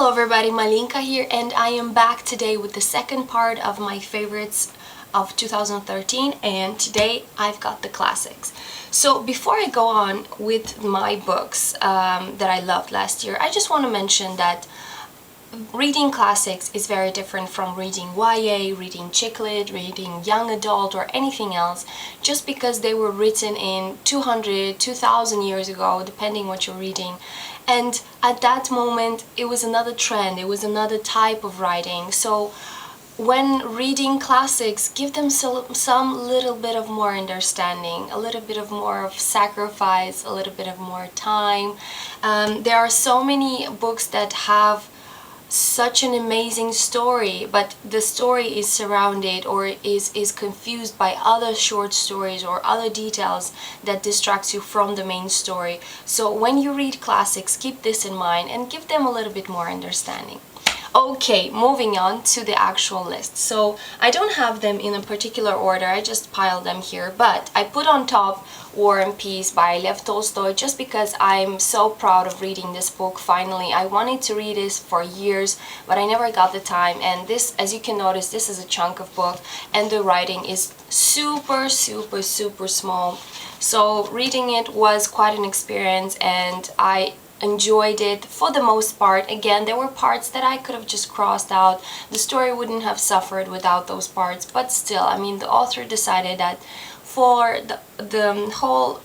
Hello everybody, Malinka here, and I am back today with the second part of my favorites of 2013, and today I've got the classics. So before I go on with my books that I loved last year, I just want to mention that reading classics is very different from reading YA, reading chick lit, reading young adult or anything else, just because they were written in 200, 2000 years ago, depending what you're reading. And at that moment, it was another trend, it was another type of writing. So when reading classics, give them some little bit of more understanding, a little bit of more of sacrifice, a little bit of more time. There are so many books that have such an amazing story, but the story is surrounded or is confused by other short stories or other details that distracts you from the main story. So when you read classics, keep this in mind and give them a little bit more understanding. Okay, moving on to the actual list. So I don't have them in a particular order, I just piled them here, but I put on top War and Peace by Lev Tolstoy just because I'm so proud of reading this book finally. I wanted to read this for years, but I never got the time, and this, as you can notice, this is a chunk of book and the writing is super small. So reading it was quite an experience and I enjoyed it for the most part. Again, there were parts that I could have just crossed out. The story wouldn't have suffered without those parts, but still, I mean, the author decided that for the whole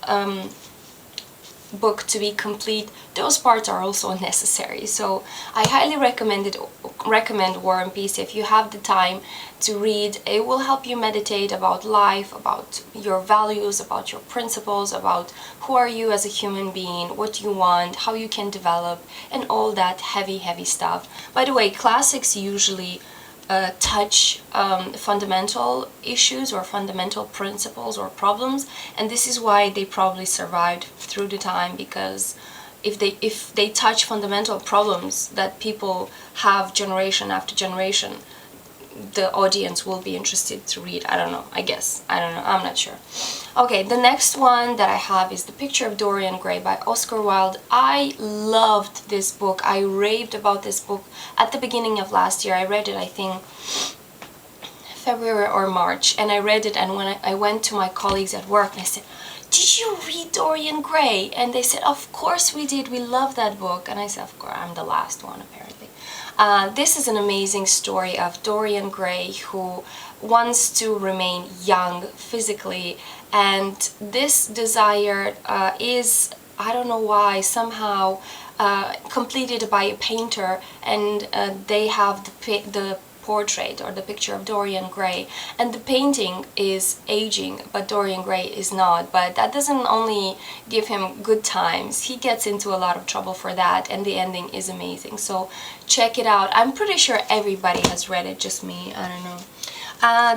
book to be complete, those parts are also necessary. So I highly recommend War and Peace if you have the time to read. It will help you meditate about life, about your values, about your principles, about who are you as a human being, what you want, how you can develop, and all that heavy stuff. By the way, classics usually touch fundamental issues or fundamental principles or problems, and this is why they probably survived through the time, because if they touch fundamental problems that people have generation after generation, the audience will be interested to read. I don't know, I guess. I don't know, I'm not sure. Okay, the next one that I have is The Picture of Dorian Gray by Oscar Wilde. I loved this book. I raved about this book at the beginning of last year. I read it, I think, February or March, and I read it, and when I went to my colleagues at work, I said, "Did you read Dorian Gray?" And they said, "Of course we did, we love that book." And I said, "Of course, I'm the last one, apparently." This is an amazing story of Dorian Gray who wants to remain young physically, and this desire is, I don't know why, somehow completed by a painter, and they have the portrait or the picture of Dorian Gray, and the painting is aging but Dorian Gray is not. But that doesn't only give him good times, he gets into a lot of trouble for that, and the ending is amazing. So check it out. I'm pretty sure everybody has read it, just me, I don't know.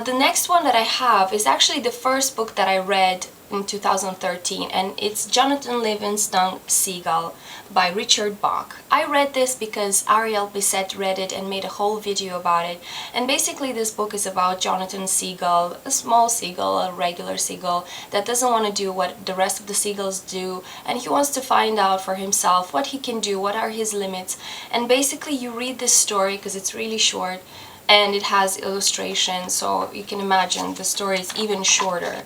The next one that I have is actually the first book that I read in 2013, and it's Jonathan Livingston Seagull by Richard Bach. I read this because Ariel Bissett read it and made a whole video about it, and basically this book is about Jonathan Seagull, a small seagull, a regular seagull that doesn't want to do what the rest of the seagulls do, and he wants to find out for himself what he can do, what are his limits. And basically you read this story because it's really short and it has illustrations, so you can imagine the story is even shorter.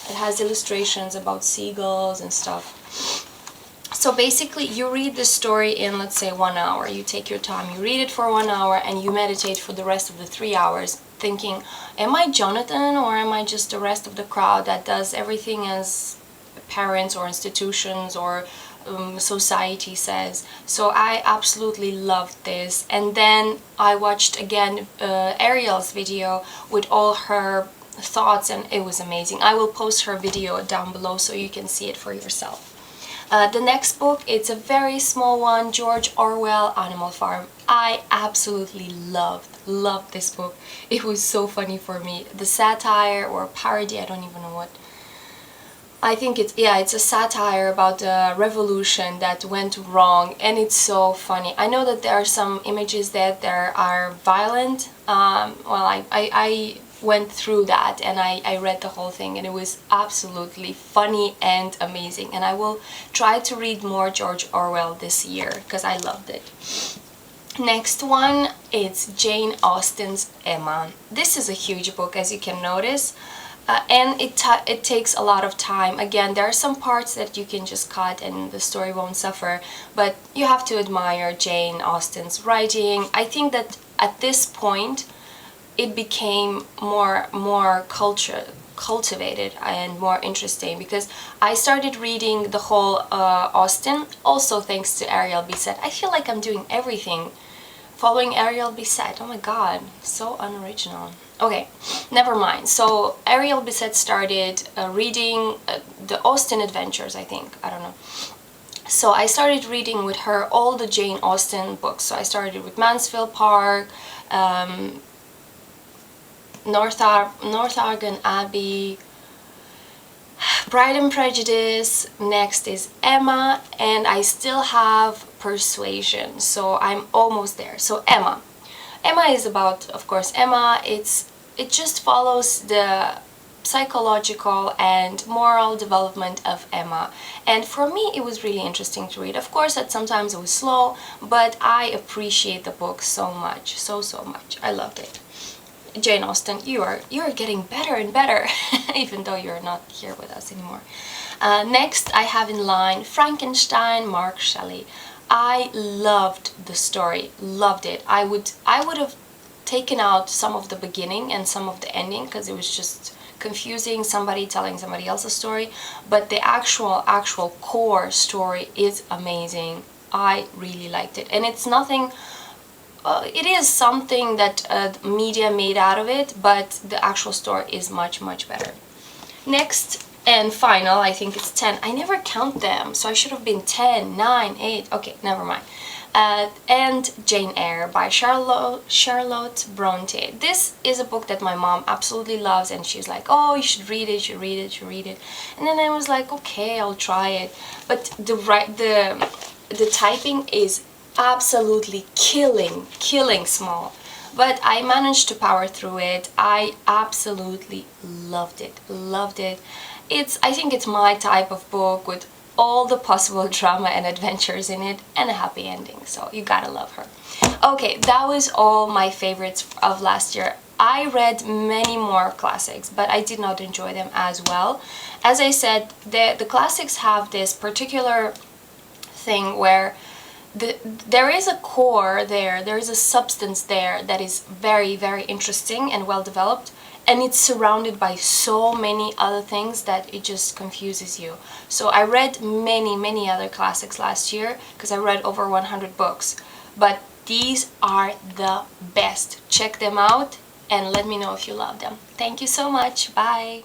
It has illustrations about seagulls and stuff. So basically you read the story in, let's say, 1 hour. You take your time, you read it for 1 hour, and you meditate for the rest of the 3 hours thinking, am I Jonathan or am I just the rest of the crowd that does everything as parents or institutions or society says? So I absolutely loved this. And then I watched again Ariel's video with all her thoughts, and it was amazing. I will post her video down below so you can see it for yourself. The next book, it's a very small one, George Orwell, Animal Farm. I absolutely loved this book. It was so funny for me. The satire or parody, I don't even know what. I think it's a satire about the revolution that went wrong, and it's so funny. I know that there are some images that there are violent. Well, I went through that and I read the whole thing, and it was absolutely funny and amazing. And I will try to read more George Orwell this year because I loved it. Next one, it's Jane Austen's Emma. This is a huge book, as you can notice, and it takes a lot of time. Again, there are some parts that you can just cut and the story won't suffer, but you have to admire Jane Austen's writing. I think that at this point it became more cultivated and more interesting, because I started reading the whole Austen, also thanks to Ariel Bissett. I feel like I'm doing everything following Ariel Bissett. Oh my god, so unoriginal. Okay, never mind. So Ariel Bissett started reading the Austen Adventures, I think. I don't know. So I started reading with her all the Jane Austen books. So I started with Mansfield Park, Northanger Abbey, Pride and Prejudice. Next is Emma, and I still have Persuasion, so I'm almost there. So Emma is about, of course, Emma. It just follows the psychological and moral development of Emma, and for me it was really interesting to read. Of course, that sometimes it was slow, but I appreciate the book so much, so much. I loved it. Jane Austen, you are getting better and better, even though you're not here with us anymore. Next, I have in line Frankenstein, Mark Shelley. I loved the story, loved it. I would have taken out some of the beginning and some of the ending because it was just confusing, somebody telling somebody else's story, but the actual core story is amazing. I really liked it, and it's nothing. It is something that media made out of it, but the actual story is much better. Next and final, I think it's 10. I never count them, so I should have been 10, 9, 8. Okay, never mind. And Jane Eyre by Charlotte Bronte. This is a book that my mom absolutely loves, and she's like, oh, you should read it, you should read it, you should read it. And then I was like, okay, I'll try it. But the typing is absolutely killing small, but I managed to power through it. I absolutely loved it. I think it's my type of book, with all the possible drama and adventures in it and a happy ending, so you gotta love her. Okay, that was all my favorites of last year. I read many more classics, but I did not enjoy them as well. As I said, the classics have this particular thing where there is a core there is a substance there that is very interesting and well developed, and it's surrounded by so many other things that it just confuses you. So I read many other classics last year because I read over 100 books, but these are the best. Check them out and let me know if you love them. Thank you so much. Bye.